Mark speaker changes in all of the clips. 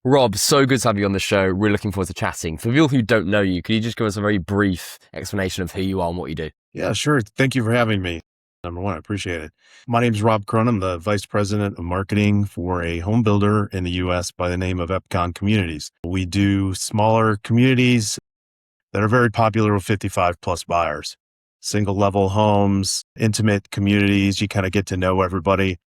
Speaker 1: Rob, so good to have you on the show. We're looking forward to chatting. For people who don't know you, could you just give us a very brief explanation of who you are and what you do?
Speaker 2: Yeah, sure. Thank you for having me. Number one, I appreciate it. My name is Rob Krohn. I'm the Vice President of Marketing for a home builder in the US by the name of Epcon Communities. We do smaller communities that are very popular with 55 plus buyers. Single level homes, intimate communities. You kind of get to know everybody.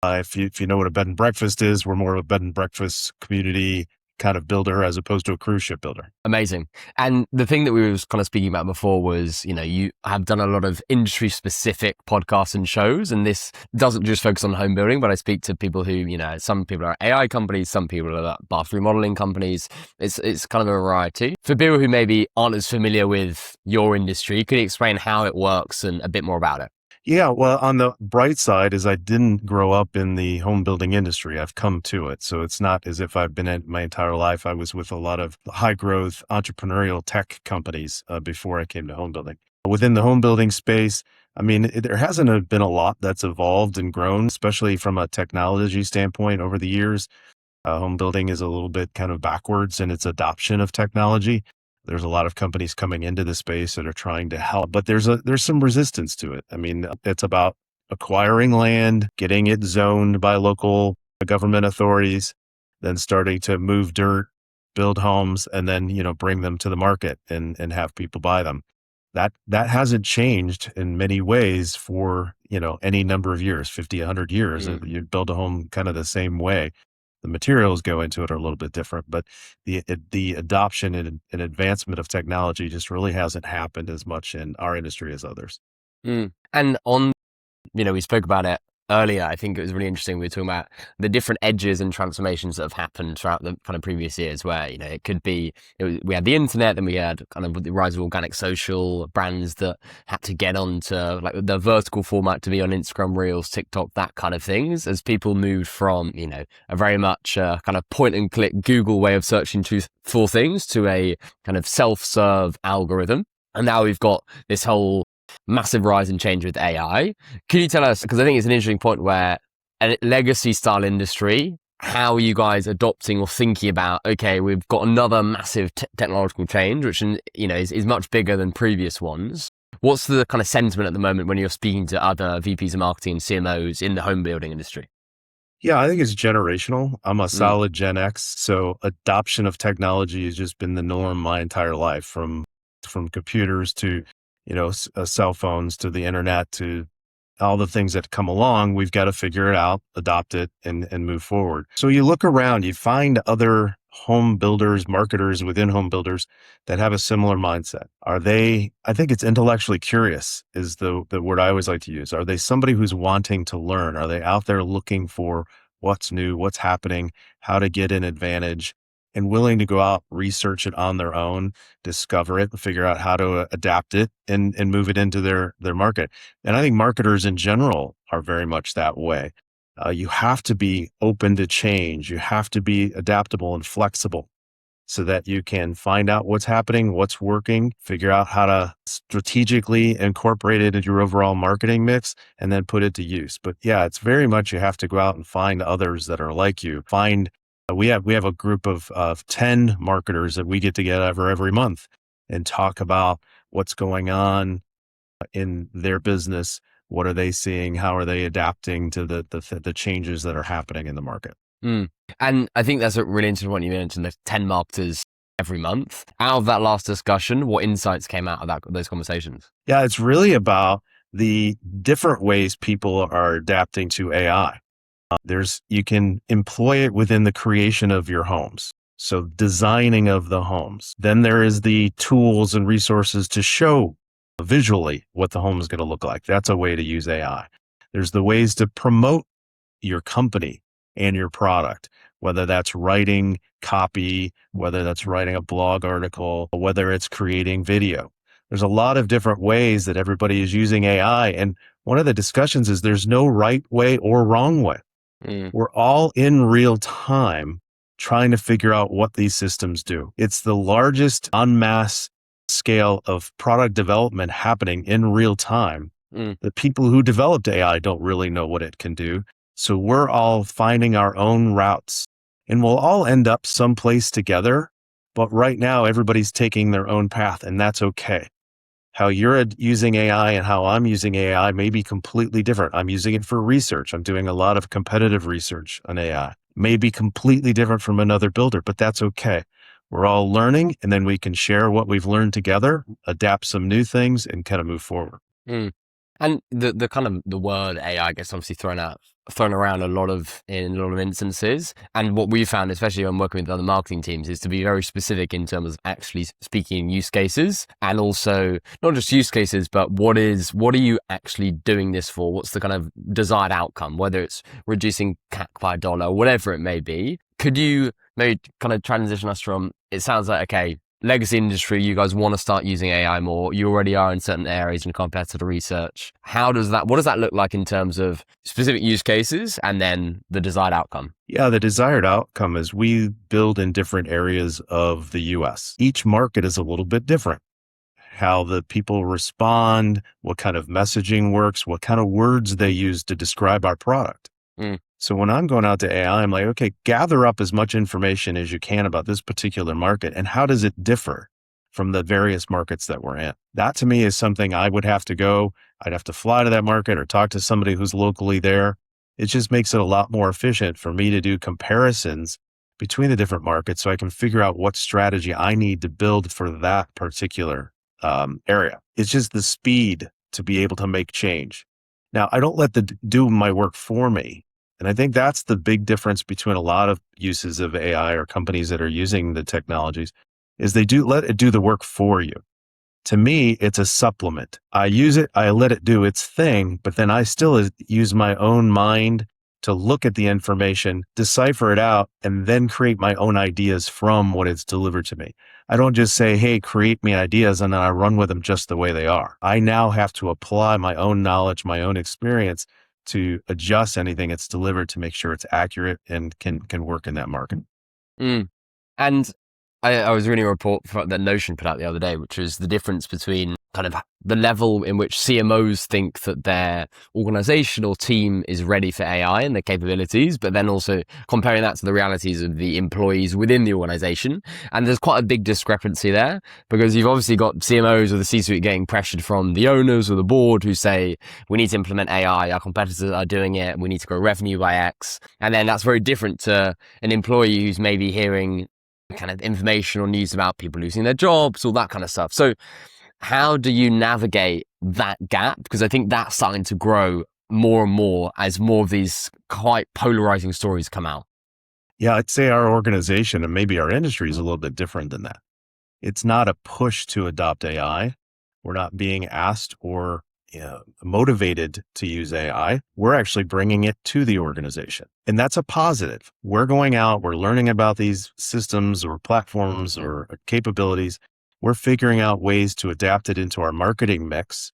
Speaker 2: If you know what a bed and breakfast is, we're more of a bed and breakfast community kind of builder as opposed to a cruise ship builder.
Speaker 1: Amazing. And the thing that we were kind of speaking about before was, you have done a lot of industry specific podcasts and shows, and this doesn't just focus on home building, but I speak to people who, some people are AI companies, some people are bathroom remodeling companies. It's kind of a variety. For people who maybe aren't as familiar with your industry, could you explain how it works and a bit more about it?
Speaker 2: Yeah, well, on the bright side is I didn't grow up in the home building industry. I've come to it. So it's not as if I've been in my entire life. I was with a lot of high growth entrepreneurial tech companies before I came to home building. Within the home building space, there hasn't been a lot that's evolved and grown, especially from a technology standpoint over the years. Home building is a little bit kind of backwards in its adoption of technology. There's a lot of companies coming into the space that are trying to help, but there's some resistance to it. It's about acquiring land, getting it zoned by local government authorities, then starting to move dirt, build homes, and then, bring them to the market and have people buy them. That hasn't changed in many ways for, any number of years, 50, 100 years. You build a home kind of the same way. The materials go into it are a little bit different, but the adoption and advancement of technology just really hasn't happened as much in our industry as others.
Speaker 1: And we spoke about it earlier. I think it was really interesting. We were talking about the different edges and transformations that have happened throughout the kind of previous years where, it could be, we had the internet, then we had kind of the rise of organic social brands that had to get onto like the vertical format to be on Instagram Reels, TikTok, that kind of things, as people moved from, a very much kind of point and click Google way of searching for things to a kind of self-serve algorithm. And now we've got this whole massive rise and change with AI. Can you tell us, because I think it's an interesting point where a legacy style industry, how are you guys adopting or thinking about, okay, we've got another massive technological change, which, is much bigger than previous ones. What's the kind of sentiment at the moment when you're speaking to other VPs of marketing and CMOs in the home building industry?
Speaker 2: Yeah, I think it's generational. I'm a solid Gen X. So adoption of technology has just been the norm my entire life, from computers to cell phones to the internet to all the things that come along. We've got to figure it out, adopt it, and move forward. So you look around, you find other home builders, marketers within home builders that have a similar mindset. I think it's intellectually curious is the word I always like to use. Are they somebody who's wanting to learn? Are they out there looking for what's new, what's happening, how to get an advantage, and willing to go out, research it on their own, discover it, figure out how to adapt it and move it into their market. And I think marketers in general are very much that way. You have to be open to change. You have to be adaptable and flexible so that you can find out what's happening, what's working, figure out how to strategically incorporate it into your overall marketing mix, and then put it to use. But yeah, it's very much you have to go out and find others that are like you. We have a group of 10 marketers that we get together every month and talk about what's going on in their business. What are they seeing? How are they adapting to the changes that are happening in the market?
Speaker 1: And I think that's a really interesting point you mentioned, the 10 marketers every month. Out of that last discussion, what insights came out of those conversations?
Speaker 2: Yeah, it's really about the different ways people are adapting to AI. You can employ it within the creation of your homes. So designing of the homes. Then there is the tools and resources to show visually what the home is going to look like. That's a way to use AI. There's the ways to promote your company and your product, whether that's writing copy, whether that's writing a blog article, whether it's creating video. There's a lot of different ways that everybody is using AI. And one of the discussions is there's no right way or wrong way. We're all in real time trying to figure out what these systems do. It's the largest en masse scale of product development happening in real time. The people who developed AI don't really know what it can do. So we're all finding our own routes and we'll all end up someplace together. But right now, everybody's taking their own path, and that's okay. How you're using AI and how I'm using AI may be completely different. I'm using it for research. I'm doing a lot of competitive research on AI. May be completely different from another builder, but that's okay. We're all learning, and then we can share what we've learned together, adapt some new things, and kind of move forward.
Speaker 1: Mm. And the kind of the word AI gets obviously thrown around in a lot of instances. And what we found, especially when working with other marketing teams, is to be very specific in terms of actually speaking in use cases, and also not just use cases, but what are you actually doing this for? What's the kind of desired outcome, whether it's reducing CAC by $1, whatever it may be. Could you maybe kind of transition us from, it sounds like, okay, legacy industry, you guys want to start using AI more. You already are in certain areas in competitor research. What does that look like in terms of specific use cases and then the desired outcome?
Speaker 2: Yeah, the desired outcome is we build in different areas of the US. Each market is a little bit different. How the people respond, what kind of messaging works, what kind of words they use to describe our product. So when I'm going out to AI, I'm like, okay, gather up as much information as you can about this particular market and how does it differ from the various markets that we're in. That to me is something I would have to go. I'd have to fly to that market or talk to somebody who's locally there. It just makes it a lot more efficient for me to do comparisons between the different markets so I can figure out what strategy I need to build for that particular area. It's just the speed to be able to make change. Now, I don't let do my work for me. And I think that's the big difference between a lot of uses of AI or companies that are using the technologies is they do let it do the work for you. To me, it's a supplement. I use it, I let it do its thing, but then I still use my own mind to look at the information, decipher it out, and then create my own ideas from what it's delivered to me. I don't just say, hey, create me ideas, and then I run with them just the way they are. I now have to apply my own knowledge, my own experience to adjust anything it's delivered to make sure it's accurate and can work in that market.
Speaker 1: And I was reading a report that Notion put out the other day, which was the difference between kind of the level in which CMOs think that their organization or team is ready for AI and their capabilities, but then also comparing that to the realities of the employees within the organization. And there's quite a big discrepancy there because you've obviously got CMOs or the C-suite getting pressured from the owners or the board who say, we need to implement AI, our competitors are doing it, we need to grow revenue by X. And then that's very different to an employee who's maybe hearing kind of information or news about people losing their jobs, all that kind of stuff. So how do you navigate that gap? Because I think that's starting to grow more and more as more of these quite polarizing stories come out.
Speaker 2: Yeah, I'd say our organization and maybe our industry is a little bit different than that. It's not a push to adopt AI. We're not being asked or motivated to use AI. We're actually bringing it to the organization. And that's a positive. We're going out, we're learning about these systems or platforms or capabilities. We're figuring out ways to adapt it into our marketing mix,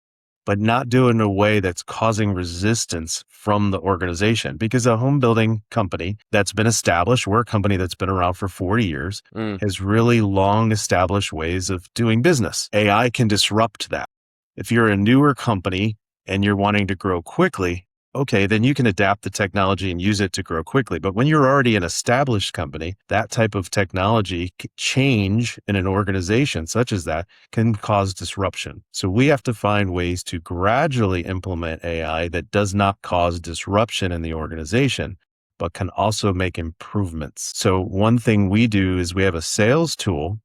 Speaker 2: but not do it in a way that's causing resistance from the organization. Because a home building company that's been established, we're a company that's been around for 40 years, has really long established ways of doing business. AI can disrupt that. If you're a newer company and you're wanting to grow quickly, okay, then you can adapt the technology and use it to grow quickly. But when you're already an established company, that type of technology change in an organization such as that can cause disruption. So we have to find ways to gradually implement AI that does not cause disruption in the organization, but can also make improvements. So one thing we do is we have a sales tool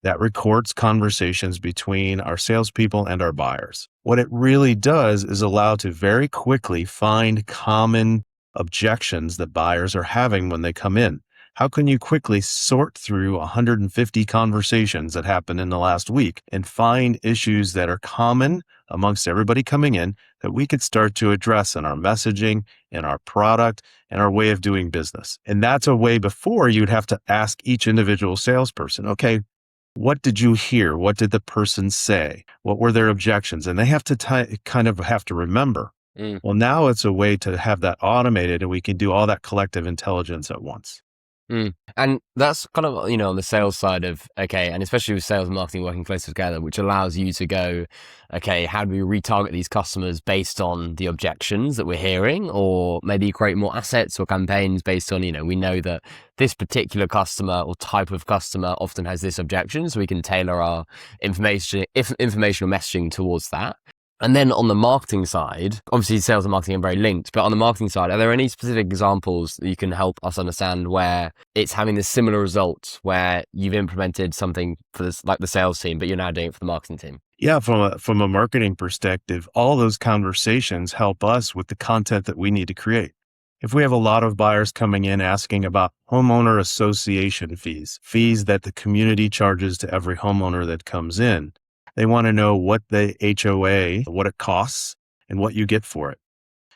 Speaker 2: that records conversations between our salespeople and our buyers. What it really does is allow to very quickly find common objections that buyers are having when they come in. How can you quickly sort through 150 conversations that happened in the last week and find issues that are common amongst everybody coming in that we could start to address in our messaging, in our product, and our way of doing business? And that's a way before you'd have to ask each individual salesperson, okay, what did you hear? What did the person say? What were their objections? And they have to kind of have to remember. Well, now it's a way to have that automated and we can do all that collective intelligence at once.
Speaker 1: And that's kind of, on the sales side of, okay, and especially with sales and marketing working closer together, which allows you to go, okay, how do we retarget these customers based on the objections that we're hearing? Or maybe create more assets or campaigns based on, we know that this particular customer or type of customer often has this objection. So we can tailor our informational messaging towards that. And then on the marketing side, obviously sales and marketing are very linked, but on the marketing side, are there any specific examples that you can help us understand where it's having this similar result, where you've implemented something for this, like the sales team, but you're now doing it for the marketing team?
Speaker 2: Yeah, from a marketing perspective, all those conversations help us with the content that we need to create. If we have a lot of buyers coming in asking about homeowner association fees that the community charges to every homeowner that comes in, they want to know what the HOA, what it costs, and what you get for it.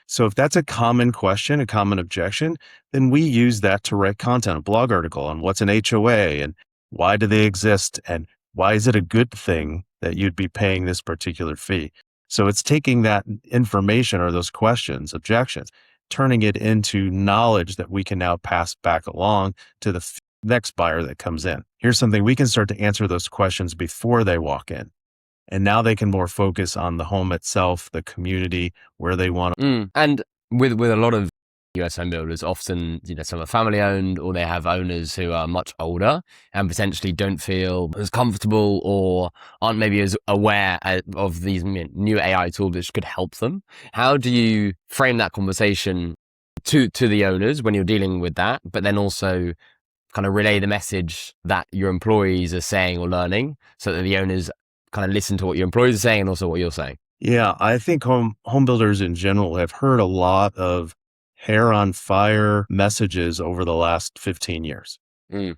Speaker 2: So if that's a common question, a common objection, then we use that to write content, a blog article on what's an HOA and why do they exist and why is it a good thing that you'd be paying this particular fee. So it's taking that information or those questions, objections, turning it into knowledge that we can now pass back along to the next buyer that comes in. Here's something we can start to answer those questions before they walk in. And now they can more focus on the home itself, the community, where they want to.
Speaker 1: And with a lot of US home builders, often, some are family owned or they have owners who are much older and potentially don't feel as comfortable or aren't maybe as aware of these new AI tools which could help them. How do you frame that conversation to the owners when you're dealing with that, but then also kind of relay the message that your employees are saying or learning so that the owners kind of listen to what your employees are saying and also what you're saying?
Speaker 2: Yeah, I think home builders in general have heard a lot of hair on fire messages over the last 15 years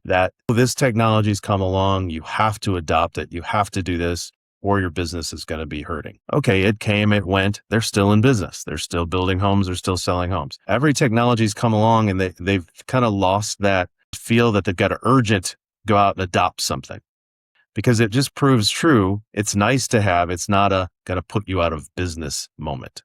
Speaker 2: that this technology's come along, you have to adopt it, you have to do this, or your business is going to be hurting. Okay, it came, it went, they're still in business. They're still building homes, they're still selling homes. Every technology's come along and they've kind of lost that feel that they've got to urgent go out and adopt something. Because it just proves true. It's nice to have. It's not a going to put you out of business moment.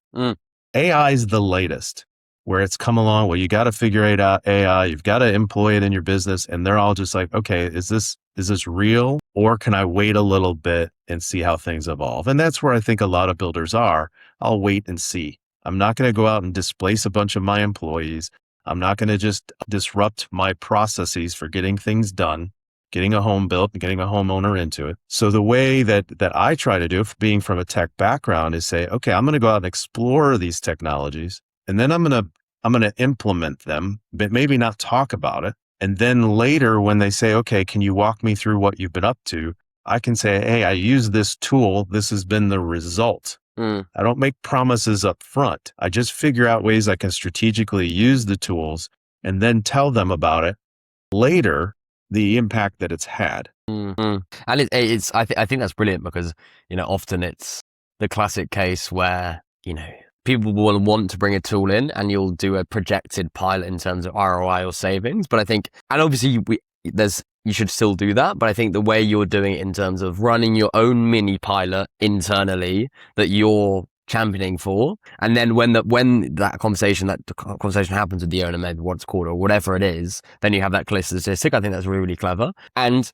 Speaker 2: AI is the latest where it's come along. Well, you got to figure it out. AI, you've got to employ it in your business. And they're all just like, okay, is this real? Or can I wait a little bit and see how things evolve? And that's where I think a lot of builders are. I'll wait and see. I'm not going to go out and displace a bunch of my employees. I'm not going to just disrupt my processes for getting things done, getting a home built and getting a homeowner into it. So the way that I try to do it, being from a tech background, is say, okay, I'm going to go out and explore these technologies, and then I'm going to implement them, but maybe not talk about it. And then later when they say, okay, can you walk me through what you've been up to? I can say, hey, I use this tool. This has been the result. I don't make promises up front. I just figure out ways I can strategically use the tools and then tell them about it later, the impact that it's had.
Speaker 1: And it's I think that's brilliant because, often it's the classic case where, people will want to bring a tool in and you'll do a projected pilot in terms of ROI or savings. But I think, and obviously you should still do that. But I think the way you're doing it in terms of running your own mini pilot internally that you're championing for, and then when that conversation happens with the owner, maybe what's called or whatever it is, then you have that clear statistic. I think that's really, really clever. And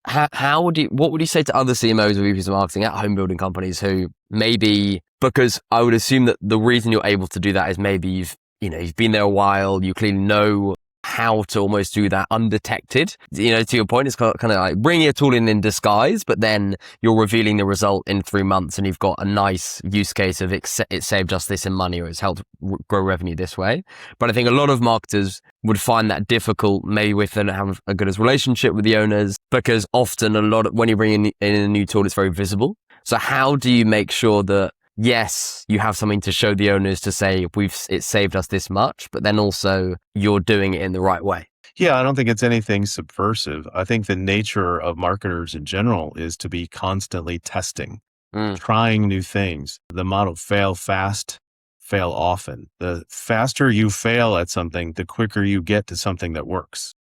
Speaker 1: what would you say to other CMOs or VPs of marketing at home building companies who maybe, because I would assume that the reason you're able to do that is maybe you've been there a while, you clearly know how to almost do that undetected. To your point, it's kind of like bringing a tool in disguise, but then you're revealing the result in 3 months and you've got a nice use case of it saved us this in money or it's helped grow revenue this way. But I think a lot of marketers would find that difficult, maybe if they don't have a good relationship with the owners, because often when you bring in a new tool, it's very visible. So how do you make sure that, yes, you have something to show the owners to say it saved us this much, but then also you're doing it in the right way?
Speaker 2: Yeah, I don't think it's anything subversive. I think the nature of marketers in general is to be constantly testing, trying new things. The motto, fail fast, fail often. The faster you fail at something, the quicker you get to something that works.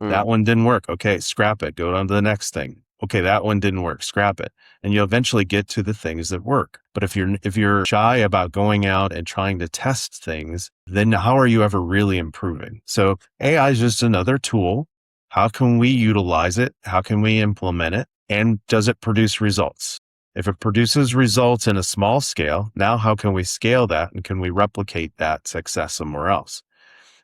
Speaker 2: That one didn't work. Okay, scrap it. Go on to the next thing. Okay, that one didn't work. Scrap it. And you'll eventually get to the things that work. But if you're shy about going out and trying to test things, then how are you ever really improving? So AI is just another tool. How can we utilize it? How can we implement it? And does it produce results? If it produces results in a small scale, now how can we scale that, and can we replicate that success somewhere else?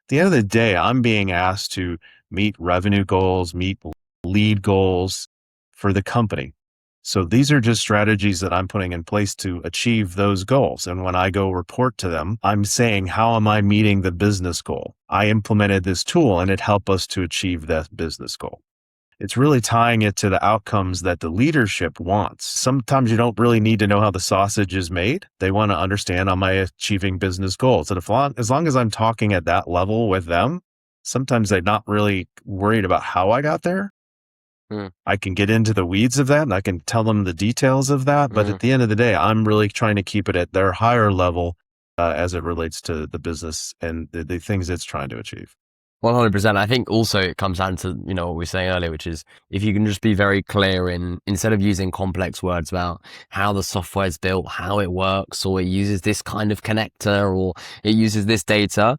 Speaker 2: At the end of the day, I'm being asked to meet revenue goals, meet lead goals for the company. So these are just strategies that I'm putting in place to achieve those goals. And when I go report to them, I'm saying, how am I meeting the business goal? I implemented this tool and it helped us to achieve that business goal. It's really tying it to the outcomes that the leadership wants. Sometimes you don't really need to know how the sausage is made. They want to understand, am I achieving business goals? And as long as I'm talking at that level with them, sometimes they're not really worried about how I got there. I can get into the weeds of that and I can tell them the details of that. But at the end of the day, I'm really trying to keep it at their higher level as it relates to the business and the things it's trying to achieve.
Speaker 1: 100%. I think also it comes down to, what we were saying earlier, which is if you can just be very clear instead of using complex words about how the software is built, how it works, or it uses this kind of connector, or it uses this data,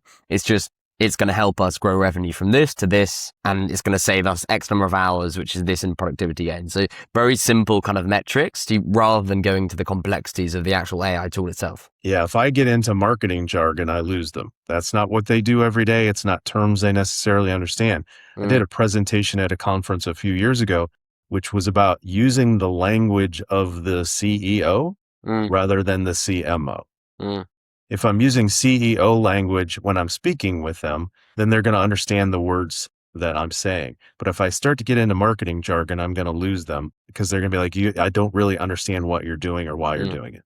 Speaker 1: it's going to help us grow revenue from this to this, and it's going to save us X number of hours, which is this in productivity gain. So very simple kind of metrics rather than going to the complexities of the actual AI tool itself.
Speaker 2: Yeah, if I get into marketing jargon, I lose them. That's not what they do every day. It's not terms they necessarily understand. I did a presentation at a conference a few years ago, which was about using the language of the CEO rather than the CMO. If I'm using CEO language when I'm speaking with them, then they're going to understand the words that I'm saying. But if I start to get into marketing jargon, I'm going to lose them because they're going to be like, I don't really understand what you're doing or why you're doing it.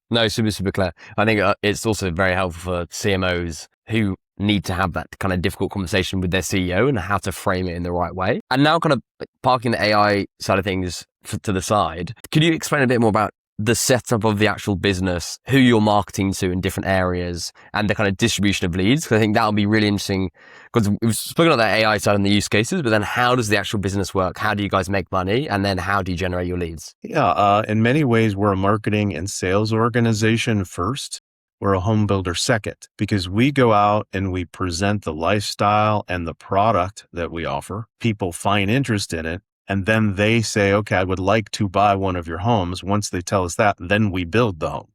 Speaker 1: No, super, super clear. I think it's also very helpful for CMOs who need to have that kind of difficult conversation with their CEO and how to frame it in the right way. And now kind of parking the AI side of things to the side, could you explain a bit more about the setup of the actual business, who you're marketing to in different areas, and the kind of distribution of leads? Because I think that'll be really interesting, because we've spoken about that AI side and the use cases, but then how does the actual business work? How do you guys make money? And then how do you generate your leads?
Speaker 2: Yeah, in many ways, we're a marketing and sales organization first. We're a home builder second, because we go out and we present the lifestyle and the product that we offer. People find interest in it. And then they say, okay, I would like to buy one of your homes. Once they tell us that, then we build the home.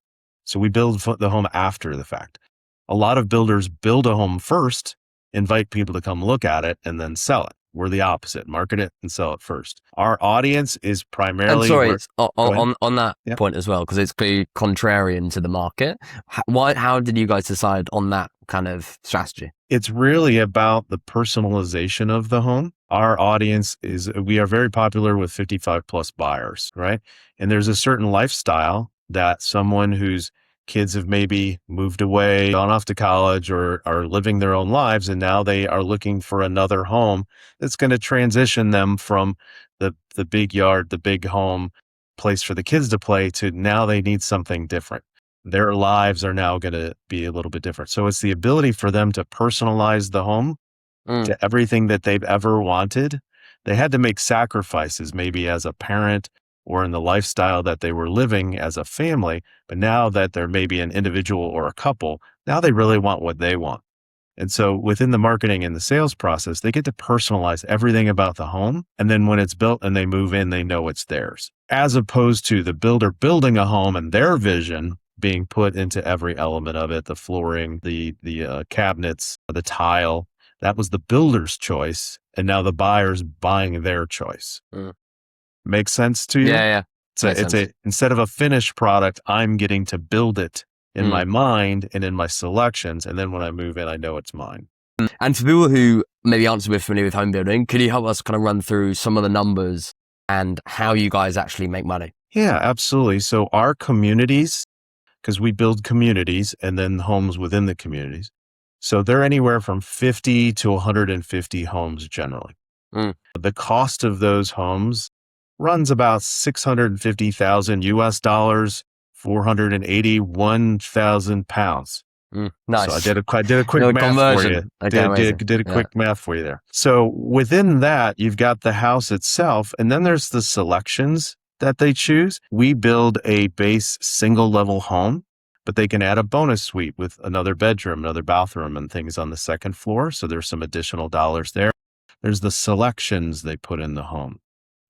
Speaker 2: So we build the home after the fact. A lot of builders build a home first, invite people to come look at it, and then sell it. We're the opposite, market it and sell it first. Our audience is primarily—
Speaker 1: And sorry, on that point as well, because it's clearly contrarian to the market. How did you guys decide on that kind of strategy?
Speaker 2: It's really about the personalization of the home. Our audience we are very popular with 55 plus buyers, right? And there's a certain lifestyle that someone whose kids have maybe moved away, gone off to college, or are living their own lives, and now they are looking for another home that's going to transition them from the big yard, the big home, place for the kids to play, to now they need something different. Their lives are now going to be a little bit different. So it's the ability for them to personalize the home to everything that they've ever wanted. They had to make sacrifices, maybe as a parent or in the lifestyle that they were living as a family. But now that they're maybe an individual or a couple, now they really want what they want. And so within the marketing and the sales process, they get to personalize everything about the home. And then when it's built and they move in, they know it's theirs, as opposed to the builder building a home and their vision being put into every element of it: the flooring, the cabinets, the tile. That was the builder's choice. And now the buyer's buying their choice. Makes sense to you?
Speaker 1: Yeah.
Speaker 2: Instead of a finished product, I'm getting to build it in my mind and in my selections. And then when I move in, I know it's mine.
Speaker 1: And for people who maybe aren't so familiar with home building, could you help us kind of run through some of the numbers and how you guys actually make money?
Speaker 2: Yeah, absolutely. So our communities, because we build communities and then homes within the communities. So they're anywhere from 50 to 150 homes generally. The cost of those homes runs about $650,000 US, 481,000 pounds. So I
Speaker 1: Nice.
Speaker 2: did a quick math for you.
Speaker 1: Conversion. Okay, amazing.
Speaker 2: Did a
Speaker 1: Yeah.
Speaker 2: quick math for you there. So within that, you've got the house itself, and then there's the selections that they choose. We build a base single level home, but they can add a bonus suite with another bedroom, another bathroom, and things on the second floor. So there's some additional dollars there. There's the selections they put in the home,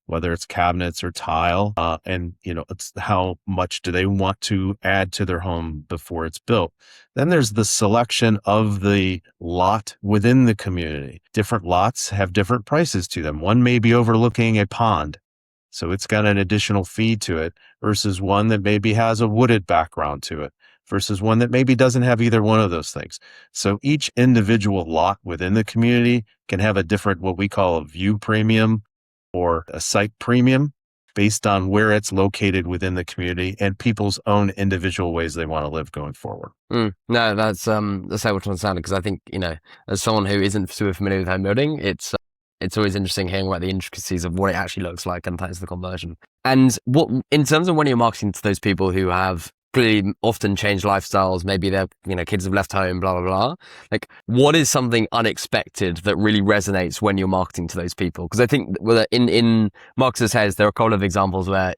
Speaker 2: whether it's cabinets or tile, and it's how much do they want to add to their home before it's built. Then there's the selection of the lot within the community. Different lots have different prices to them. One may be overlooking a pond, so it's got an additional fee to it, versus one that maybe has a wooded background to it, versus one that maybe doesn't have either one of those things. So each individual lot within the community can have a different, what we call a view premium or a site premium, based on where it's located within the community and people's own individual ways they want to live going forward.
Speaker 1: No, that's able to understand, because I think, as someone who isn't super familiar with home building, it's always interesting hearing about the intricacies of what it actually looks like and thanks to the conversion. And what, in terms of when you're marketing to those people who have clearly often changed lifestyles, maybe their kids have left home, blah blah blah, like what is something unexpected that really resonates when you're marketing to those people? Because I think in marketers' heads there are a couple of examples where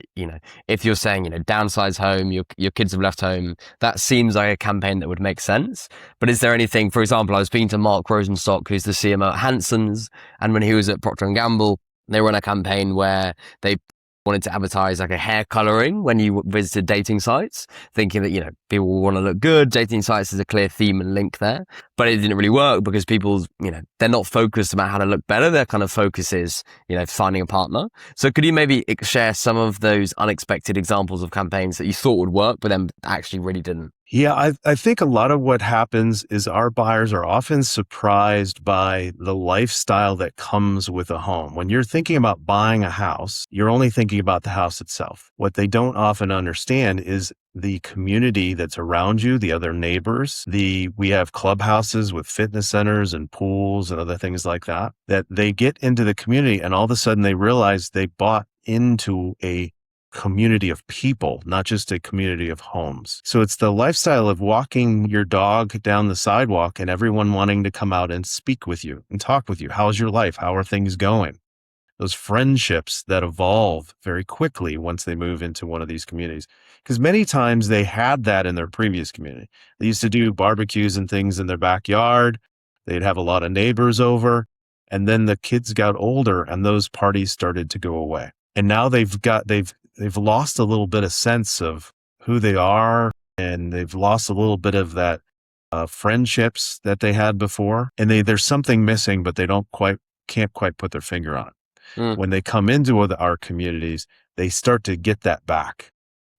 Speaker 1: if you're saying downsize home, your kids have left home, that seems like a campaign that would make sense. But is there anything, for example, I was speaking to Mark Rosenstock, who's the CMO at Hanson's, and when he was at Procter & Gamble, they ran a campaign where they wanted to advertise like a hair coloring when you visited dating sites, thinking that people will want to look good. Dating sites is a clear theme and link there, but it didn't really work because people they're not focused about how to look better. Their kind of focus is finding a partner. So could you maybe share some of those unexpected examples of campaigns that you thought would work but then actually really didn't?
Speaker 2: Yeah, I think a lot of what happens is our buyers are often surprised by the lifestyle that comes with a home. When you're thinking about buying a house, you're only thinking about the house itself. What they don't often understand is the community that's around you, the other neighbors. We have clubhouses with fitness centers and pools and other things like that they get into the community, and all of a sudden they realize they bought into a community of people, not just a community of homes. So it's the lifestyle of walking your dog down the sidewalk and everyone wanting to come out and speak with you and talk with you. How's your life? How are things going? Those friendships that evolve very quickly once they move into one of these communities. Because many times they had that in their previous community. They used to do barbecues and things in their backyard. They'd have a lot of neighbors over. And then the kids got older and those parties started to go away. And now they've lost a little bit of sense of who they are, and they've lost a little bit of that friendships that they had before. And there's something missing, but they can't quite put their finger on it. When they come into our communities, they start to get that back.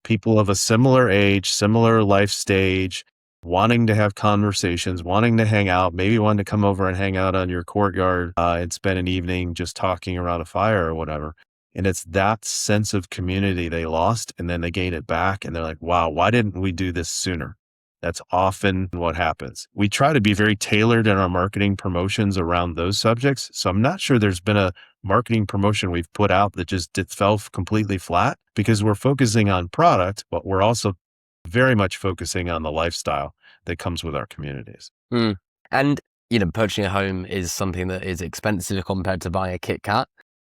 Speaker 2: People of a similar age, similar life stage, wanting to have conversations, wanting to hang out, maybe wanting to come over and hang out on your courtyard and spend an evening just talking around a fire or whatever. And it's that sense of community they lost, and then they gain it back, and they're like, wow, why didn't we do this sooner? That's often what happens. We try to be very tailored in our marketing promotions around those subjects. So I'm not sure there's been a marketing promotion we've put out that just fell completely flat, because we're focusing on product, but we're also very much focusing on the lifestyle that comes with our communities.
Speaker 1: And, purchasing a home is something that is expensive compared to buying a Kit Kat.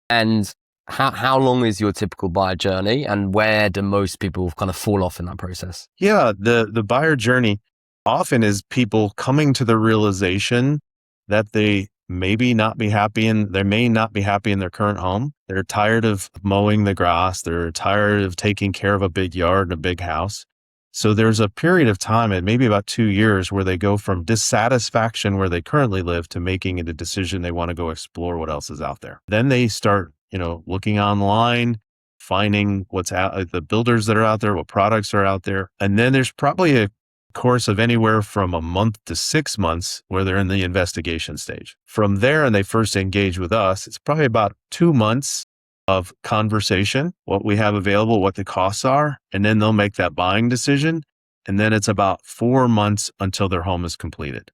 Speaker 1: And how long is your typical buyer journey, and where do most people kind of fall off in that process?
Speaker 2: Yeah, the buyer journey often is people coming to the realization that they maybe not be happy in their current home. They're tired of mowing the grass. They're tired of taking care of a big yard and a big house. So there's a period of time, and maybe about 2 years, where they go from dissatisfaction where they currently live to making it a decision they want to go explore what else is out there. Then they start looking online, finding what's out, the builders that are out there, what products are out there. And then there's probably a course of anywhere from a month to 6 months where they're in the investigation stage. From there, and they first engage with us, it's probably about 2 months of conversation, what we have available, what the costs are, and then they'll make that buying decision. And then it's about 4 months until their home is completed.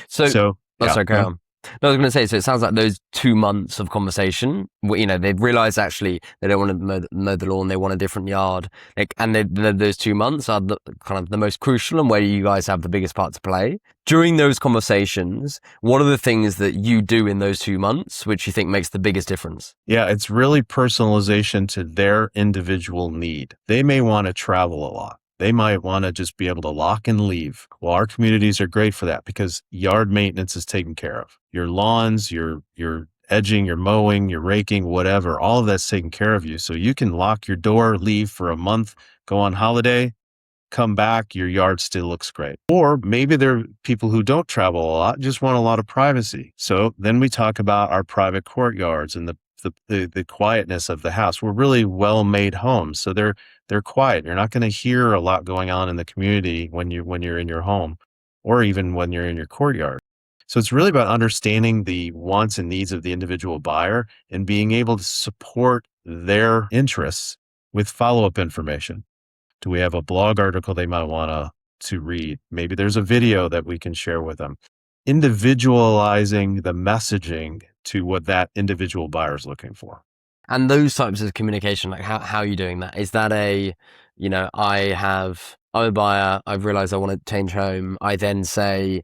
Speaker 1: So
Speaker 2: yeah,
Speaker 1: sorry, carry on. No, I was going to say, so it sounds like those 2 months of conversation, they've realized actually they don't want to mow the lawn, they want a different yard. And those 2 months are kind of the most crucial and where you guys have the biggest part to play. During those conversations, what are the things that you do in those 2 months, which you think makes the biggest difference?
Speaker 2: Yeah, it's really personalization to their individual need. They may want to travel a lot. They might want to just be able to lock and leave. Well, our communities are great for that because yard maintenance is taken care of. Your lawns, your edging, your mowing, your raking, whatever, all of that's taken care of you. So you can lock your door, leave for a month, go on holiday, come back, your yard still looks great. Or maybe there are people who don't travel a lot, just want a lot of privacy. So then we talk about our private courtyards and the quietness of the house. We're really well-made homes, so they're quiet. You're not going to hear a lot going on in the community when you're in your home, or even when you're in your courtyard. So it's really about understanding the wants and needs of the individual buyer and being able to support their interests with follow-up information. Do we have a blog article they might want to read? Maybe there's a video that we can share with them. Individualizing the messaging to what that individual buyer is looking for.
Speaker 1: And those types of communication, like how are you doing that? Is that I'm a buyer, I've realized I want to change home. I then say,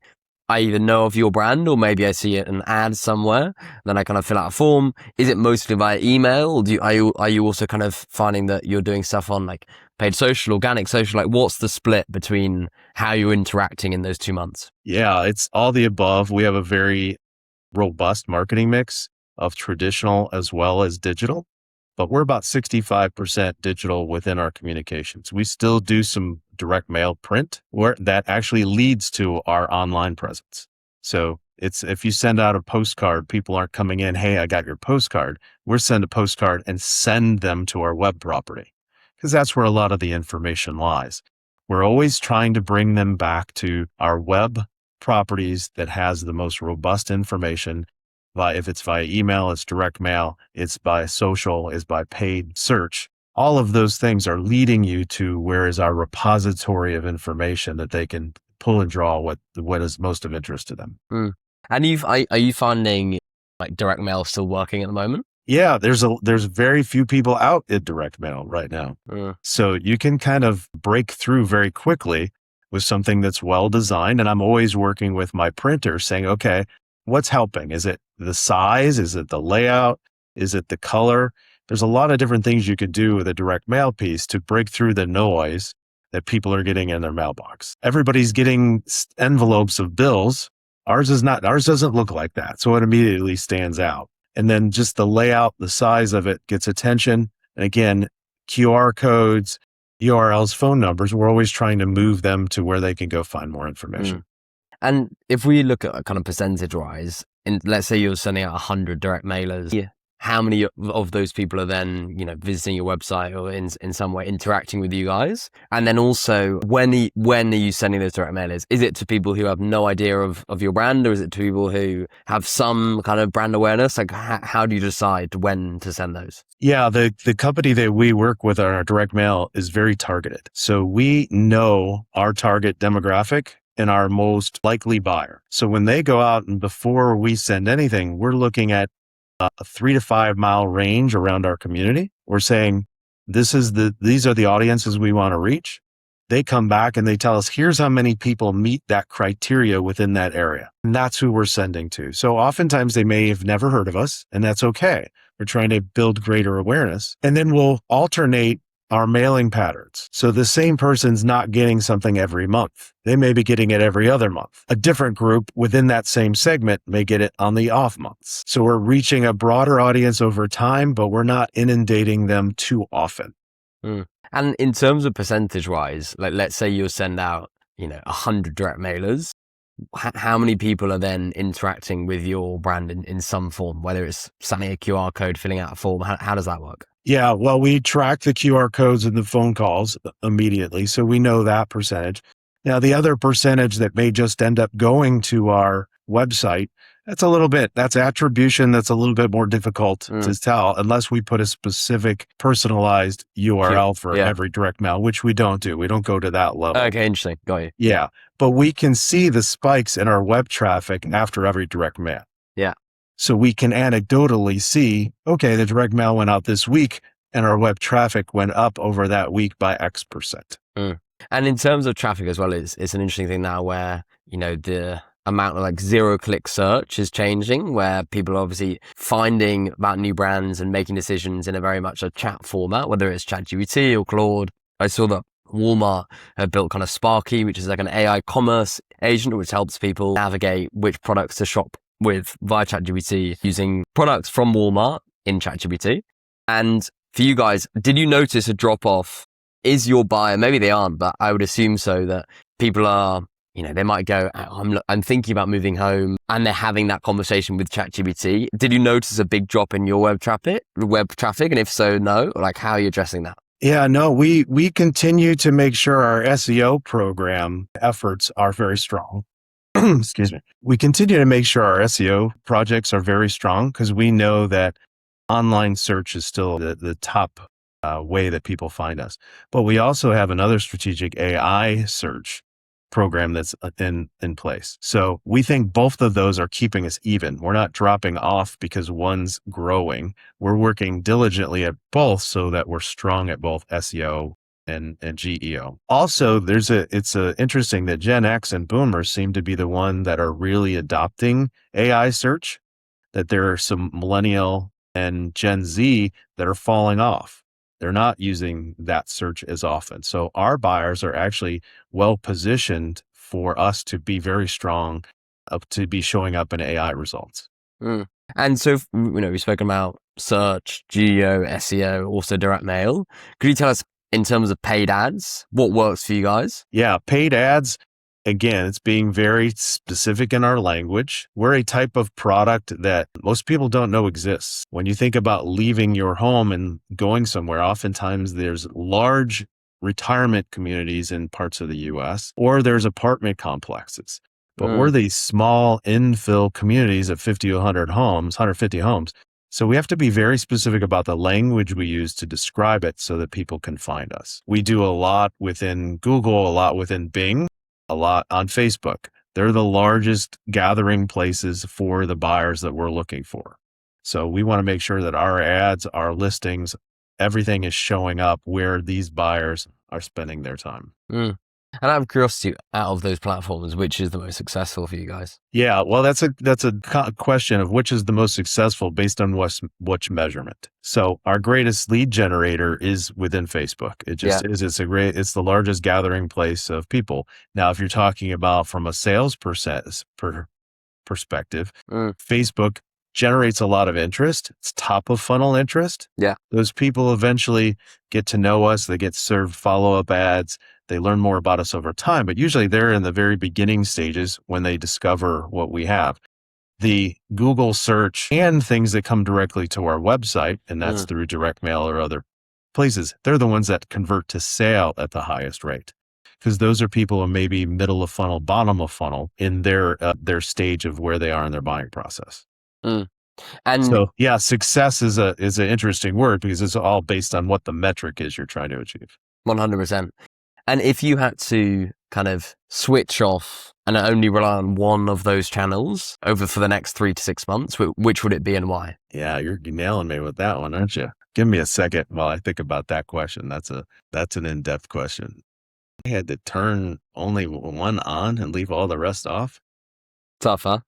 Speaker 1: I either know of your brand or maybe I see an ad somewhere, then I kind of fill out a form. Is it mostly via email? Or are you also kind of finding that you're doing stuff on like paid social, organic social? Like what's the split between how you're interacting in those 2 months?
Speaker 2: Yeah, it's all the above. We have a very robust marketing mix of traditional as well as digital, but we're about 65% digital within our communications. We still do some direct mail print where that actually leads to our online presence. So it's, if you send out a postcard, people aren't coming in, hey, I got your postcard. We're send a postcard and send them to our web property because that's where a lot of the information lies. We're always trying to bring them back to our web properties that has the most robust information. If it's via email, it's direct mail, it's by social, it's by paid search. All of those things are leading you to where is our repository of information that they can pull and draw what is most of interest to them.
Speaker 1: Mm. And are you finding like direct mail still working at the moment?
Speaker 2: Yeah, there's very few people out in direct mail right now. So you can kind of break through very quickly with something that's well designed. And I'm always working with my printer saying, okay, what's helping? Is it the size? Is it the layout? Is it the color? There's a lot of different things you could do with a direct mail piece to break through the noise that people are getting in their mailbox. Everybody's getting envelopes of bills. Ours is not. Ours doesn't look like that. So it immediately stands out. And then just the layout, the size of it gets attention. And again, QR codes, URLs, phone numbers, we're always trying to move them to where they can go find more information.
Speaker 1: And if we look at a kind of percentage wise, let's say you're sending out 100 direct mailers, how many of those people are then, visiting your website or in some way interacting with you guys? And then also, when are you sending those direct mailers? Is it to people who have no idea of your brand, or is it to people who have some kind of brand awareness? Like, how do you decide when to send those?
Speaker 2: Yeah, the company that we work with on our direct mail is very targeted. So we know our target demographic and our most likely buyer. So when they go out and before we send anything, we're looking at a 3 to 5 mile range around our community. We're saying, these are the audiences we want to reach. They come back and they tell us, here's how many people meet that criteria within that area. And that's who we're sending to. So oftentimes they may have never heard of us, and that's okay. We're trying to build greater awareness. And then we'll alternate our mailing patterns. So the same person's not getting something every month. They may be getting it every other month. A different group within that same segment may get it on the off months. So we're reaching a broader audience over time, but we're not inundating them too often.
Speaker 1: And in terms of percentage wise, like let's say you send out, 100 direct mailers, how many people are then interacting with your brand in some form, whether it's sending a QR code, filling out a form? How does that work?
Speaker 2: Yeah, well, we track the QR codes and the phone calls immediately, so we know that percentage. Now, the other percentage that may just end up going to our website, that's attribution that's a little bit more difficult to tell unless we put a specific personalized URL for every direct mail, which we don't do. We don't go to that level.
Speaker 1: Okay, interesting. Got you.
Speaker 2: Yeah, but we can see the spikes in our web traffic after every direct mail. So we can anecdotally see, okay, the direct mail went out this week and our web traffic went up over that week by X%.
Speaker 1: And in terms of traffic as well, it's an interesting thing now where, the amount of like 0-click search is changing, where people are obviously finding about new brands and making decisions in a very much a chat format, whether it's ChatGPT or Claude. I saw that Walmart have built kind of Sparky, which is like an AI commerce agent, which helps people navigate which products to shop with via ChatGPT using products from Walmart in ChatGPT. And for you guys, did you notice a drop off? Is your buyer, maybe they aren't, but I would assume so, that people are, they might go, I'm thinking about moving home, and they're having that conversation with ChatGPT. Did you notice a big drop in your web traffic? And if so, no? Like, how are you addressing that?
Speaker 2: Yeah, no, we continue to make sure our SEO program efforts are very strong. Excuse me. We continue to make sure our SEO projects are very strong because we know that online search is still the top way that people find us. But we also have another strategic AI search program that's in place. So we think both of those are keeping us even. We're not dropping off because one's growing. We're working diligently at both so that we're strong at both SEO and GEO. Also, it's interesting that Gen X and Boomers seem to be the one that are really adopting AI search, that there are some millennial and Gen Z that are falling off. They're not using that search as often. So our buyers are actually well positioned for us to be very strong, to be showing up in AI results.
Speaker 1: And so, we've spoken about search, GEO, SEO, also direct mail. Could you tell us, in terms of paid ads, what works for you guys?
Speaker 2: Yeah, paid ads. Again, it's being very specific in our language. We're a type of product that most people don't know exists. When you think about leaving your home and going somewhere, oftentimes there's large retirement communities in parts of the US, or there's apartment complexes. But we're these small infill communities of 50 to 100 homes, 150 homes. So we have to be very specific about the language we use to describe it so that people can find us. We do a lot within Google, a lot within Bing, a lot on Facebook. They're the largest gathering places for the buyers that we're looking for. So we want to make sure that our ads, our listings, everything is showing up where these buyers are spending their time.
Speaker 1: And out of curiosity, out of those platforms, which is the most successful for you guys?
Speaker 2: Yeah, well, that's a question of which is the most successful based on which measurement. So our greatest lead generator is within Facebook. It just is. It's the largest gathering place of people. Now, if you're talking about from a sales perspective, Facebook generates a lot of interest. It's top of funnel interest.
Speaker 1: Yeah.
Speaker 2: Those people eventually get to know us. They get served follow-up ads. They learn more about us over time, but usually they're in the very beginning stages when they discover what we have. The Google search and things that come directly to our website, and that's through direct mail or other places, they're the ones that convert to sale at the highest rate. Because those are people who may be middle of funnel, bottom of funnel in their stage of where they are in their buying process.
Speaker 1: And
Speaker 2: so, yeah, success is an interesting word because it's all based on what the metric is you're trying to achieve.
Speaker 1: 100%. And if you had to kind of switch off and only rely on one of those channels for the next 3 to 6 months, which would it be and why?
Speaker 2: Yeah, you're nailing me with that one, aren't you? Give me a second while I think about that question. That's an in-depth question. I had to turn only one on and leave all the rest off.
Speaker 1: Tough, huh?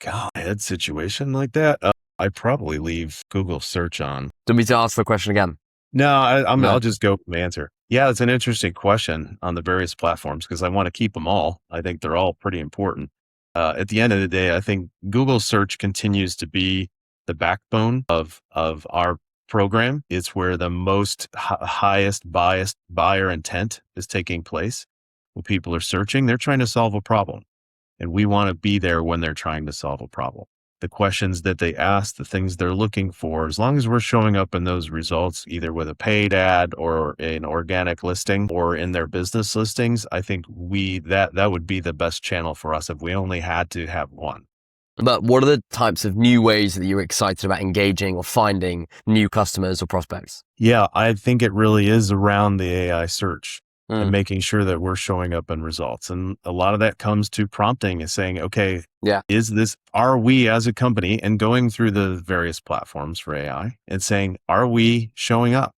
Speaker 2: God, I had a situation like that. I'd probably leave Google search on.
Speaker 1: Do you want me to ask the question again?
Speaker 2: No, I'll just go with the answer. Yeah, it's an interesting question on the various platforms because I want to keep them all. I think they're all pretty important. At the end of the day, I think Google search continues to be the backbone of our program. It's where the most highest biased buyer intent is taking place. When people are searching, they're trying to solve a problem. And we want to be there when they're trying to solve a problem. The questions that they ask, the things they're looking for, as long as we're showing up in those results, either with a paid ad or an organic listing or in their business listings, I think that would be the best channel for us if we only had to have one.
Speaker 1: But what are the types of new ways that you're excited about engaging or finding new customers or prospects?
Speaker 2: Yeah, I think it really is around the AI search. and making sure that we're showing up in results. And a lot of that comes to prompting and saying, okay, are we as a company, and going through the various platforms for AI and saying, are we showing up?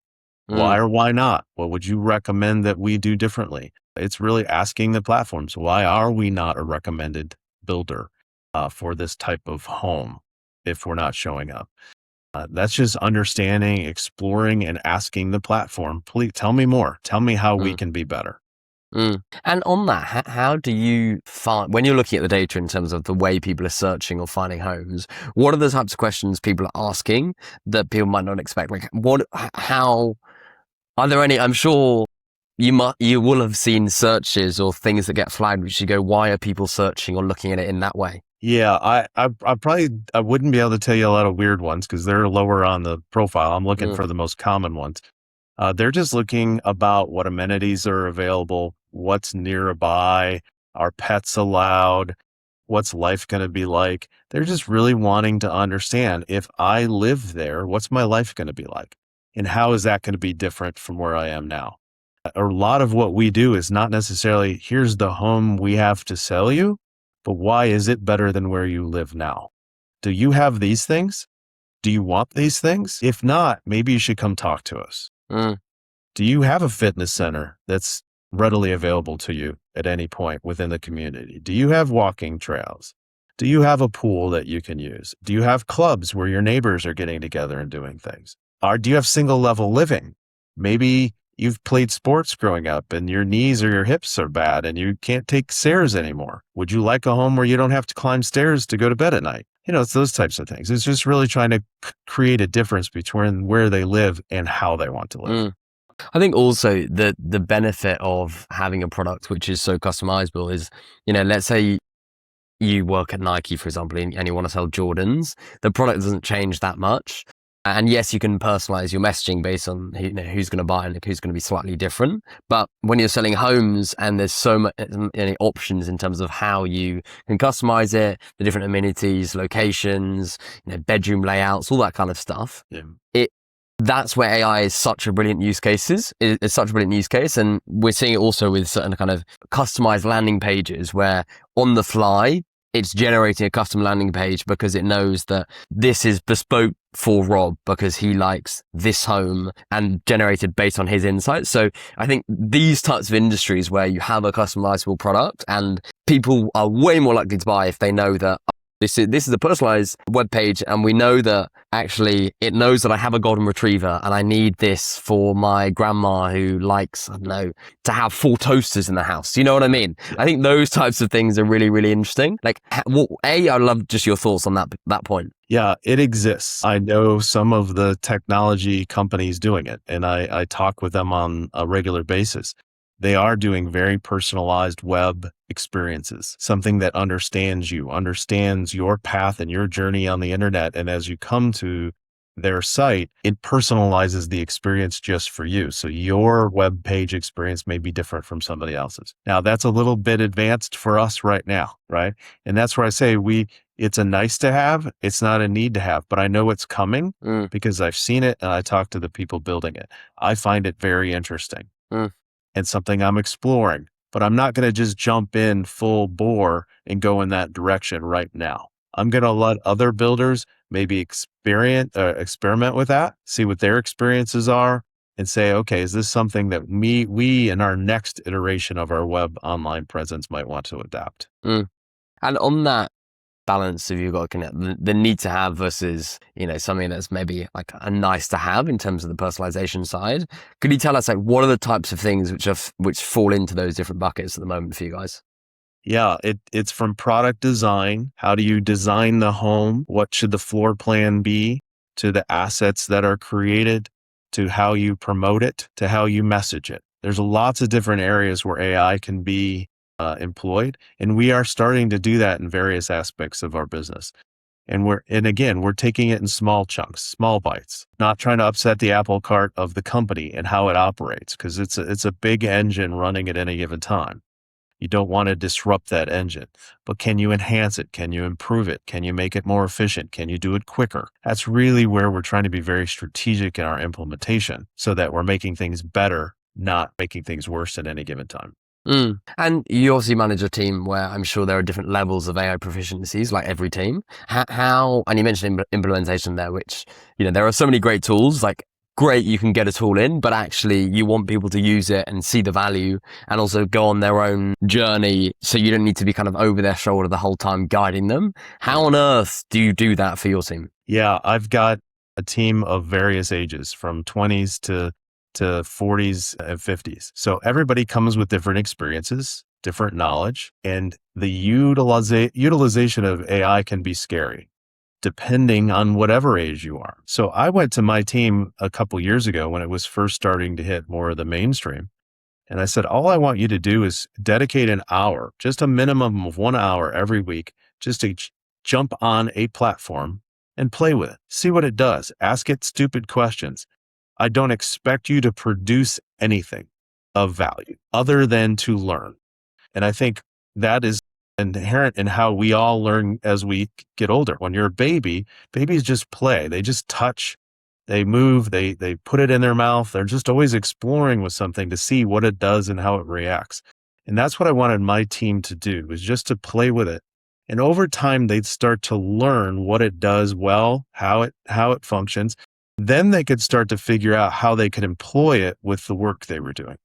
Speaker 2: Why or why not? What would you recommend that we do differently? It's really asking the platforms, why are we not a recommended builder for this type of home if we're not showing up? That's just understanding, exploring, and asking the platform, please tell me more. Tell me how we can be better.
Speaker 1: And on that, how do you find, when you're looking at the data in terms of the way people are searching or finding homes, what are the types of questions people are asking that people might not expect? Like, how, are there any, I'm sure you will have seen searches or things that get flagged, which you go, why are people searching or looking at it in that way?
Speaker 2: Yeah, I wouldn't be able to tell you a lot of weird ones because they're lower on the profile. I'm looking for the most common ones. They're just looking about what amenities are available, what's nearby, are pets allowed, what's life going to be like. They're just really wanting to understand, if I live there, what's my life going to be like? And how is that going to be different from where I am now? A lot of what we do is not necessarily, here's the home we have to sell you, but why is it better than where you live now? Do you have these things? Do you want these things? If not, maybe you should come talk to us. Do you have a fitness center that's readily available to you at any point within the community? Do you have walking trails? Do you have a pool that you can use? Do you have clubs where your neighbors are getting together and doing things? Or do you have single level living? Maybe you've played sports growing up and your knees or your hips are bad and you can't take stairs anymore. Would you like a home where you don't have to climb stairs to go to bed at night? It's those types of things. It's just really trying to create a difference between where they live and how they want to live.
Speaker 1: I think also the benefit of having a product which is so customizable is, let's say you work at Nike, for example, and you want to sell Jordans. The product doesn't change that much. And yes, you can personalize your messaging based on who's going to buy and who's going to be slightly different. But when you're selling homes and there's so many options in terms of how you can customize it, the different amenities, locations, bedroom layouts, all that kind of stuff, that's where AI is such a brilliant use case. It's such a brilliant use case. And we're seeing it also with certain kind of customized landing pages where on the fly, it's generating a custom landing page because it knows that this is bespoke for Rob because he likes this home and generated based on his insights. So I think these types of industries where you have a customizable product and people are way more likely to buy if they know that this is a personalized web page, and we know that actually it knows that I have a golden retriever and I need this for my grandma who likes, to have 4 toasters in the house. You know what I mean? I think those types of things are really, really interesting. Like, I love just your thoughts on that point.
Speaker 2: Yeah, it exists. I know some of the technology companies doing it, and I talk with them on a regular basis. They are doing very personalized web experiences, something that understands you, understands your path and your journey on the internet. And as you come to their site, it personalizes the experience just for you. So your web page experience may be different from somebody else's. Now, that's a little bit advanced for us right now, right? And that's where I say it's a nice to have. It's not a need to have, but I know it's coming because I've seen it and I talk to the people building it. I find it very interesting. And something I'm exploring, but I'm not going to just jump in full bore and go in that direction right now. I'm going to let other builders maybe experiment with that, see what their experiences are, and say, okay, is this something that we in our next iteration of our web online presence might want to adapt?
Speaker 1: And on that balance, if you've got to connect the need to have versus something that's maybe like a nice to have in terms of the personalization side, could you tell us like what are the types of things which fall into those different buckets at the moment for you guys?
Speaker 2: Yeah, it's from product design. How do you design the home? What should the floor plan be? To the assets that are created, to how you promote it, to how you message it. There's lots of different areas where AI can be employed. And we are starting to do that in various aspects of our business. And again, we're taking it in small chunks, small bites, not trying to upset the apple cart of the company and how it operates, because it's a big engine running at any given time. You don't want to disrupt that engine, but can you enhance it? Can you improve it? Can you make it more efficient? Can you do it quicker? That's really where we're trying to be very strategic in our implementation so that we're making things better not making things worse at any given time.
Speaker 1: And you obviously manage a team where I'm sure there are different levels of AI proficiencies, like every team. How and you mentioned implementation there, which, there are so many great tools, like great, you can get a tool in, but actually you want people to use it and see the value and also go on their own journey. So you don't need to be kind of over their shoulder the whole time guiding them. How on earth do you do that for your team?
Speaker 2: Yeah, I've got a team of various ages from 20s to 40s and 50s. So everybody comes with different experiences, different knowledge, and the utilization of AI can be scary depending on whatever age you are. So I went to my team a couple years ago when it was first starting to hit more of the mainstream. And I said, all I want you to do is dedicate an hour, just a minimum of 1 hour every week, just to jump on a platform and play with it. See what it does. Ask it stupid questions. I don't expect you to produce anything of value other than to learn. And I think that is inherent in how we all learn as we get older. When you're a baby, babies just play. They just touch, they move, they put it in their mouth. They're just always exploring with something to see what it does and how it reacts. And that's what I wanted my team to do, was just to play with it. And over time, they'd start to learn what it does well, how it functions. Then they could start to figure out how they could employ it with the work they were doing.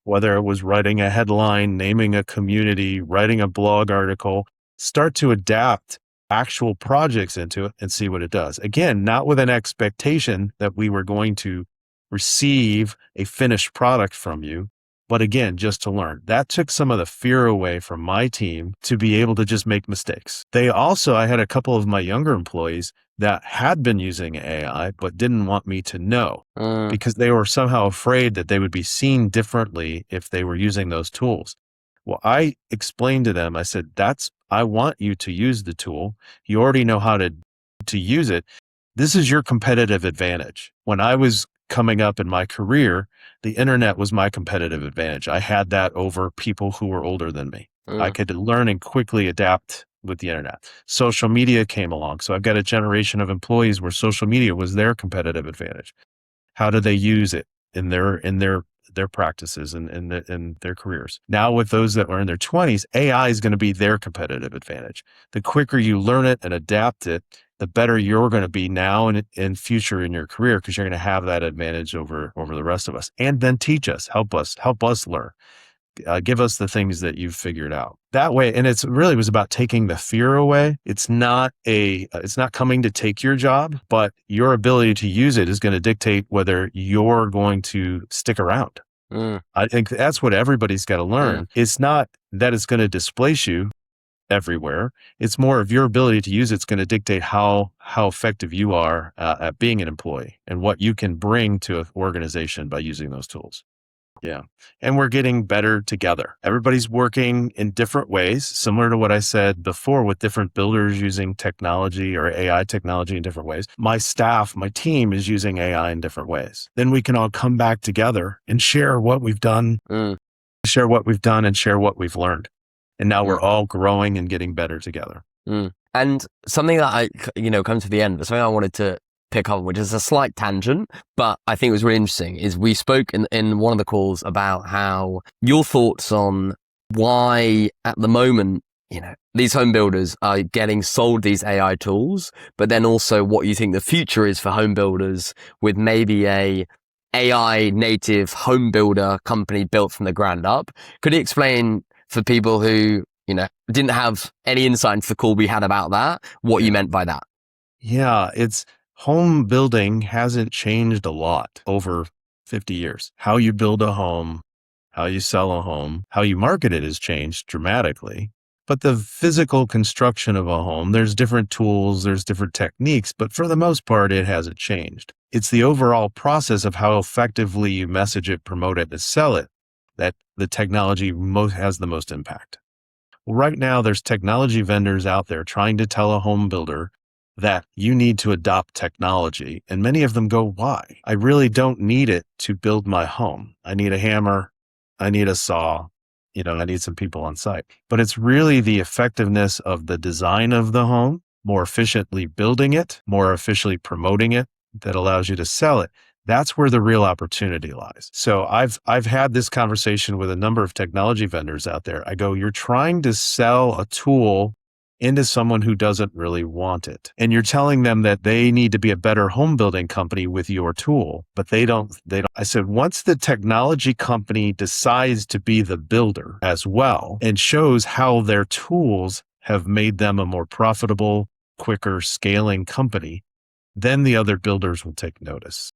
Speaker 2: Whether it was writing a headline, naming a community, writing a blog article, start to adapt actual projects into it and see what it does. Again, not with an expectation that we were going to receive a finished product from you, but again, just to learn. That took some of the fear away from my team to be able to just make mistakes. I had a couple of my younger employees that had been using AI, but didn't want me to know because they were somehow afraid that they would be seen differently if they were using those tools. Well, I explained to them, I said, I want you to use the tool. You already know how to use it. This is your competitive advantage. When I was coming up in my career, the internet was my competitive advantage. I had that over people who were older than me. I could learn and quickly adapt with the internet. Social media came along. So I've got a generation of employees where social media was their competitive advantage. How do they use it in their practices and in their careers? Now with those that are in their 20s, AI is going to be their competitive advantage. The quicker you learn it and adapt it, the better you're going to be now and in future in your career, because you're going to have that advantage over the rest of us. And then teach us, help us learn. Give us the things that you've figured out that way. And it's really was about taking the fear away. It's not coming to take your job, but your ability to use it is going to dictate whether you're going to stick around. I think that's what everybody's got to learn. It's not that it's going to displace you everywhere. It's more of your ability to use it's going to dictate how effective you are at being an employee and what you can bring to an organization by using those tools. Yeah. And we're getting better together. Everybody's working in different ways, similar to what I said before with different builders using technology or AI technology in different ways. My team is using AI in different ways. Then we can all come back together and share what we've done, and share what we've learned. And now we're all growing and getting better together.
Speaker 1: And something that come to the end, but something I wanted to pick up, which is a slight tangent, but I think it was really interesting, is we spoke in one of the calls about how your thoughts on why at the moment, these home builders are getting sold these AI tools, but then also what you think the future is for home builders with maybe a AI native home builder company built from the ground up. Could you explain for people who, didn't have any insight into the call we had about that, what you meant by that?
Speaker 2: Yeah, home building hasn't changed a lot over 50 years. How you build a home, how you sell a home, how you market it has changed dramatically. But the physical construction of a home, there's different tools, there's different techniques, but for the most part, it hasn't changed. It's the overall process of how effectively you message it, promote it, and sell it that the technology has the most impact. Well, right now, there's technology vendors out there trying to tell a home builder that you need to adopt technology. And many of them go, why? I really don't need it to build my home. I need a hammer. I need a saw. I need some people on site. But it's really the effectiveness of the design of the home, more efficiently building it, more efficiently promoting it that allows you to sell it. That's where the real opportunity lies. So I've had this conversation with a number of technology vendors out there. I go, you're trying to sell a tool into someone who doesn't really want it. And you're telling them that they need to be a better home building company with your tool, but they don't. I said, once the technology company decides to be the builder as well and shows how their tools have made them a more profitable, quicker scaling company, then the other builders will take notice.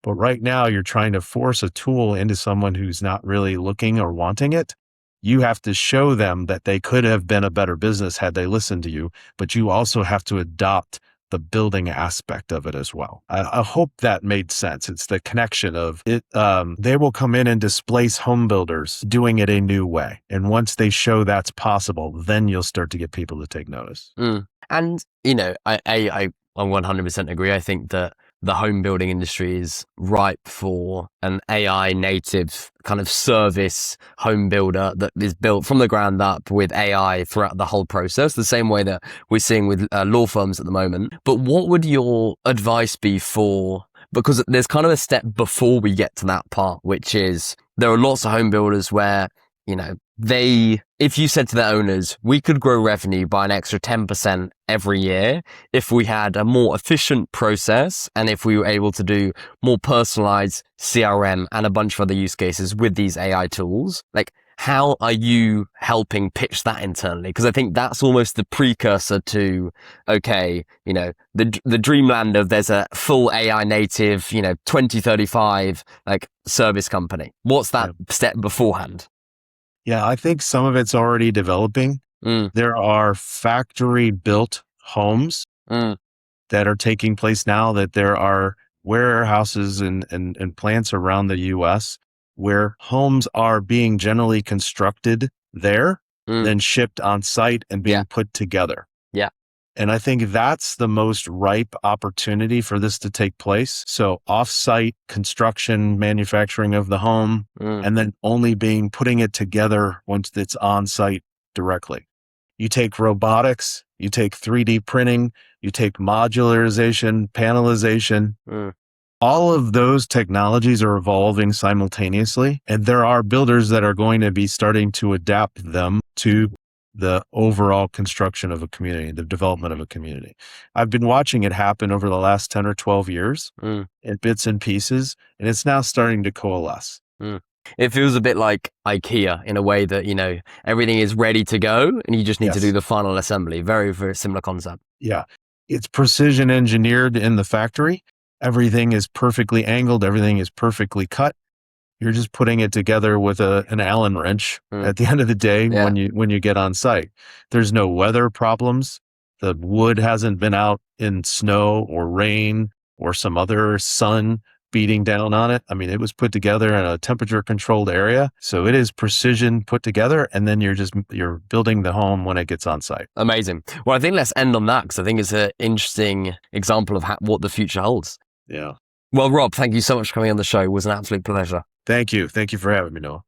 Speaker 2: But right now, you're trying to force a tool into someone who's not really looking or wanting it. You have to show them that they could have been a better business had they listened to you, but you also have to adopt the building aspect of it as well. I hope that made sense. It's the connection of it. They will come in and displace home builders doing it a new way. And once they show that's possible, then you'll start to get people to take notice.
Speaker 1: And, I 100% agree. I think that the home building industry is ripe for an AI native kind of service home builder that is built from the ground up with AI throughout the whole process, the same way that we're seeing with law firms at the moment. But what would your advice be for, because there's kind of a step before we get to that part, which is there are lots of home builders where, if you said to their owners, we could grow revenue by an extra 10% every year if we had a more efficient process and if we were able to do more personalized CRM and a bunch of other use cases with these AI tools, like how are you helping pitch that internally? Because I think that's almost the precursor to, okay, the dreamland of there's a full AI native, 2035 like service company. What's that step beforehand?
Speaker 2: Yeah, I think some of it's already developing. There are factory built homes that are taking place now, that there are warehouses and plants around the US where homes are being generally constructed there, then shipped on site and being put together.
Speaker 1: Yeah.
Speaker 2: And I think that's the most ripe opportunity for this to take place. So off-site construction, manufacturing of the home, and then only putting it together once it's on site directly. You take robotics, you take 3D printing, you take modularization, panelization. All of those technologies are evolving simultaneously, and there are builders that are going to be starting to adapt them to the overall construction of a community, the development of a community. I've been watching it happen over the last 10 or 12 years in bits and pieces, and it's now starting to coalesce.
Speaker 1: It feels a bit like IKEA in a way that, everything is ready to go and you just need to do the final assembly. Very, very similar concept.
Speaker 2: Yeah. It's precision engineered in the factory. Everything is perfectly angled. Everything is perfectly cut. You're just putting it together with an Allen wrench at the end of the day when you get on site. There's no weather problems. The wood hasn't been out in snow or rain or some other sun beating down on it. I mean, it was put together in a temperature controlled area. So it is precision put together, and then you're building the home when it gets on site.
Speaker 1: Amazing. Well, I think let's end on that because I think it's an interesting example of what the future holds.
Speaker 2: Yeah.
Speaker 1: Well, Rob, thank you so much for coming on the show. It was an absolute pleasure.
Speaker 2: Thank you. Thank you for having me, Noah.